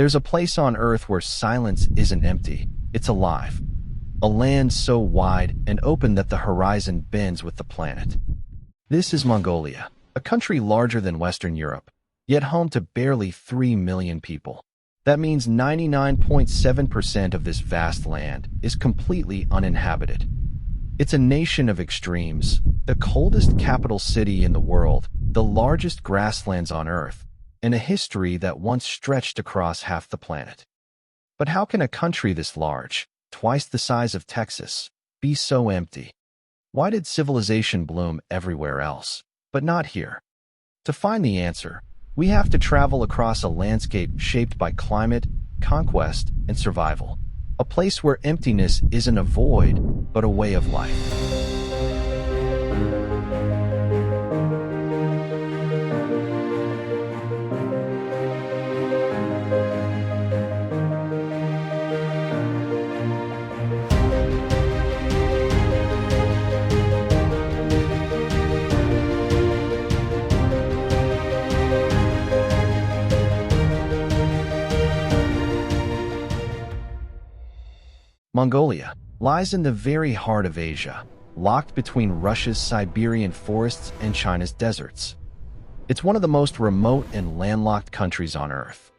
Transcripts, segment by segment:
There's a place on Earth where silence isn't empty, it's alive. A land so wide and open that the horizon bends with the planet. This is Mongolia, a country larger than Western Europe, yet home to barely 3 million people. That means 99.7% of this vast land is completely uninhabited. It's a nation of extremes, the coldest capital city in the world, the largest grasslands on Earth, and a history that once stretched across half the planet. But how can a country this large, twice the size of Texas, be so empty? Why did civilization bloom everywhere else, but not here? To find the answer, we have to travel across a landscape shaped by climate, conquest, and survival. A place where emptiness isn't a void, but a way of life. Mongolia lies in the very heart of Asia, locked between Russia's Siberian forests and China's deserts. It's one of the most remote and landlocked countries on Earth.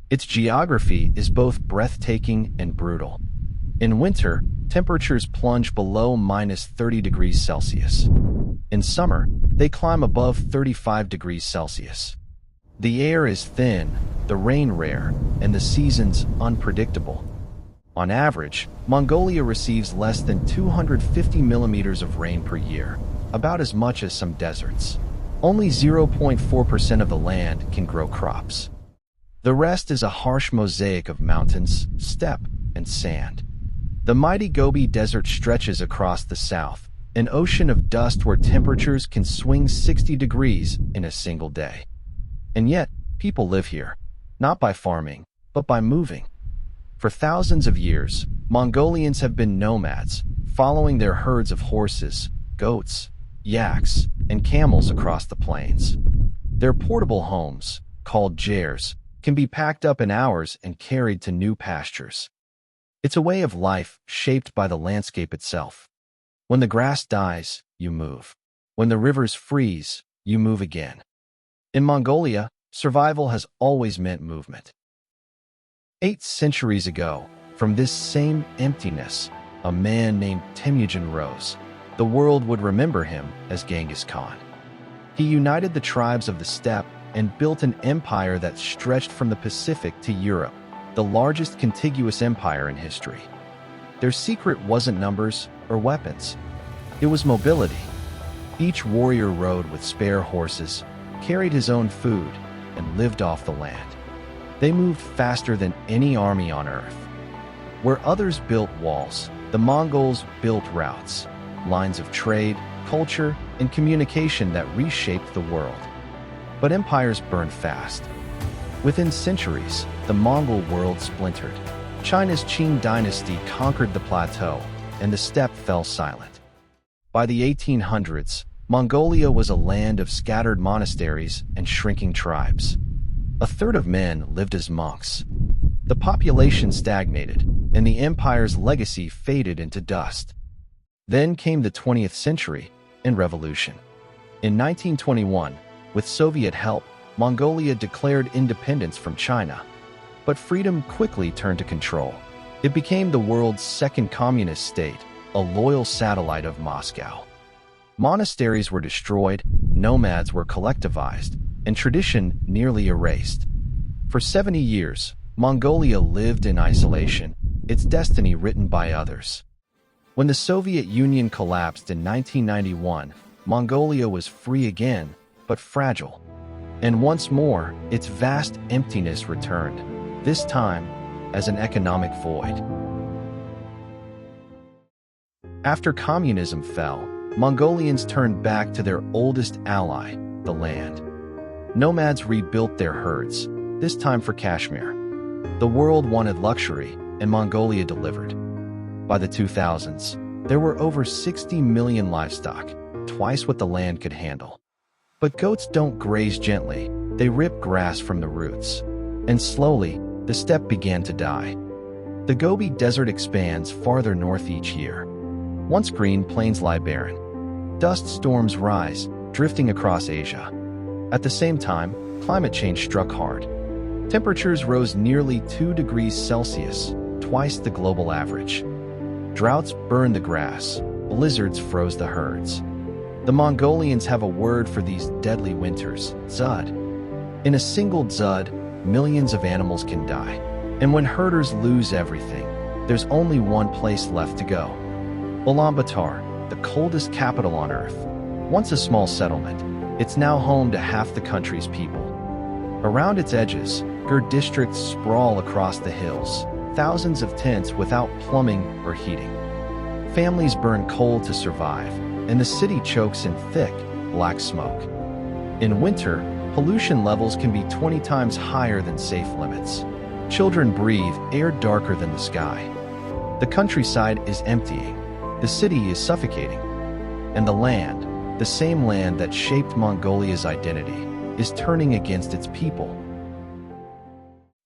Its geography is both breathtaking and brutal. In winter, temperatures plunge below -30 degrees Celsius. In summer, they climb above 35 degrees Celsius. The air is thin, the rain rare, and the seasons unpredictable. On average, Mongolia receives less than 250 millimeters of rain per year, about as much as some deserts. Only 0.4% of the land can grow crops. The rest is a harsh mosaic of mountains, steppe, and sand. The mighty Gobi Desert stretches across the south, an ocean of dust where temperatures can swing 60 degrees in a single day. And yet, people live here, not by farming, but by moving. For thousands of years, Mongolians have been nomads, following their herds of horses, goats, yaks, and camels across the plains. Their portable homes, called jairs, can be packed up in hours and carried to new pastures. It's a way of life shaped by the landscape itself. When the grass dies, you move. When the rivers freeze, you move again. In Mongolia, survival has always meant movement. 8 centuries ago, from this same emptiness, a man named Temujin rose. The world would remember him as Genghis Khan. He united the tribes of the steppe and built an empire that stretched from the Pacific to Europe, the largest contiguous empire in history. Their secret wasn't numbers or weapons. It was mobility. Each warrior rode with spare horses, carried his own food, and lived off the land. They moved faster than any army on Earth. Where others built walls, the Mongols built routes, lines of trade, culture, and communication that reshaped the world. But empires burned fast. Within centuries, the Mongol world splintered. China's Qing dynasty conquered the plateau, and the steppe fell silent. By the 1800s, Mongolia was a land of scattered monasteries and shrinking tribes. A third of men lived as monks. The population stagnated, and the empire's legacy faded into dust. Then came the 20th century and revolution. In 1921, with Soviet help, Mongolia declared independence from China. But freedom quickly turned to control. It became the world's second communist state, a loyal satellite of Moscow. Monasteries were destroyed, nomads were collectivized, and tradition nearly erased. For 70 years, Mongolia lived in isolation, its destiny written by others. When the Soviet Union collapsed in 1991, Mongolia was free again, but fragile. And once more, its vast emptiness returned, this time as an economic void. After communism fell, Mongolians turned back to their oldest ally, the land. Nomads rebuilt their herds, this time for Kashmir. The world wanted luxury, and Mongolia delivered. By the 2000s, there were over 60 million livestock, twice what the land could handle. But goats don't graze gently, they rip grass from the roots. And slowly, the steppe began to die. The Gobi Desert expands farther north each year. Once green plains lie barren. Dust storms rise, drifting across Asia. At the same time, climate change struck hard. Temperatures rose nearly 2 degrees Celsius, twice the global average. Droughts burned the grass, blizzards froze the herds. The Mongolians have a word for these deadly winters, Zud. In a single Zud, millions of animals can die. And when herders lose everything, there's only one place left to go. Ulaanbaatar, the coldest capital on earth. Once a small settlement, it's now home to half the country's people. Around its edges, Gur districts sprawl across the hills, thousands of tents without plumbing or heating. Families burn coal to survive, and the city chokes in thick, black smoke. In winter, pollution levels can be 20 times higher than safe limits. Children breathe air darker than the sky. The countryside is emptying. The city is suffocating. And the land, the same land that shaped Mongolia's identity, is turning against its people.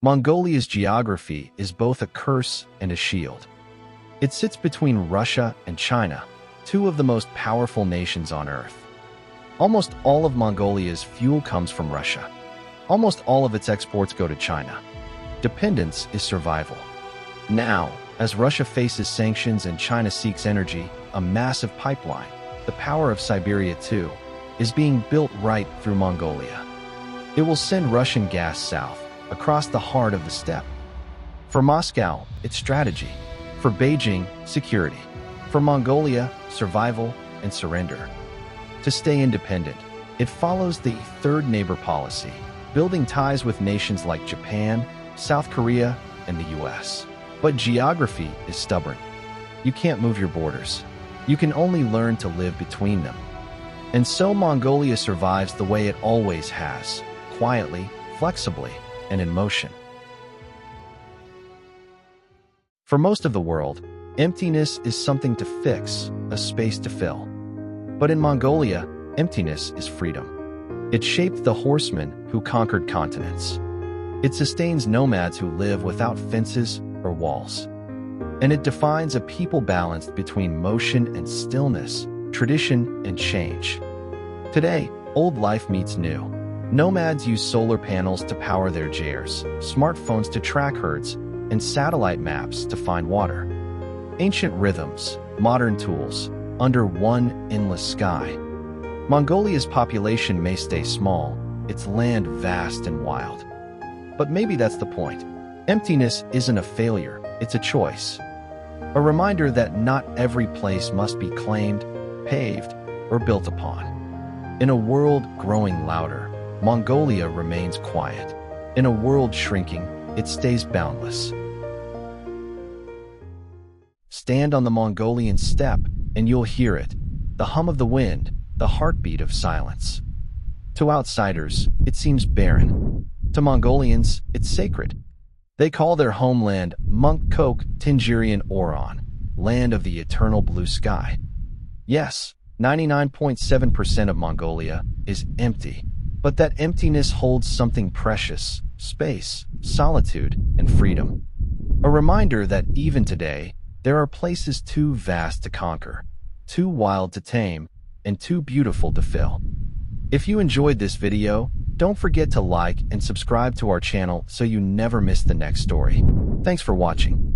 Mongolia's geography is both a curse and a shield. It sits between Russia and China, two of the most powerful nations on Earth. Almost all of Mongolia's fuel comes from Russia. Almost all of its exports go to China. Dependence is survival. Now, as Russia faces sanctions and China seeks energy, a massive pipeline, the power of Siberia 2, is being built right through Mongolia. It will send Russian gas south, across the heart of the steppe. For Moscow, it's strategy. For Beijing, security. For Mongolia, survival and surrender. To stay independent, it follows the third neighbor policy, building ties with nations like Japan, South Korea, and the US. But geography is stubborn. You can't move your borders. You can only learn to live between them. And so Mongolia survives the way it always has, quietly, flexibly, and in motion. For most of the world, emptiness is something to fix, a space to fill. But in Mongolia, emptiness is freedom. It shaped the horsemen who conquered continents. It sustains nomads who live without fences or walls. And it defines a people balanced between motion and stillness, tradition and change. Today, old life meets new. Nomads use solar panels to power their jars, smartphones to track herds, and satellite maps to find water. Ancient rhythms, modern tools, under one endless sky. Mongolia's population may stay small, its land vast and wild. But maybe that's the point. Emptiness isn't a failure, it's a choice. A reminder that not every place must be claimed, paved, or built upon. In a world growing louder, Mongolia remains quiet. In a world shrinking, it stays boundless. Stand on the Mongolian steppe, and you'll hear it, the hum of the wind, the heartbeat of silence. To outsiders, it seems barren. To Mongolians, it's sacred. They call their homeland Mungkok Tingirian Oron, land of the eternal blue sky. Yes, 99.7% of Mongolia is empty, but that emptiness holds something precious: space, solitude, and freedom. A reminder that even today, there are places too vast to conquer, too wild to tame, and too beautiful to fill. If you enjoyed this video, don't forget to like and subscribe to our channel so you never miss the next story. Thanks for watching.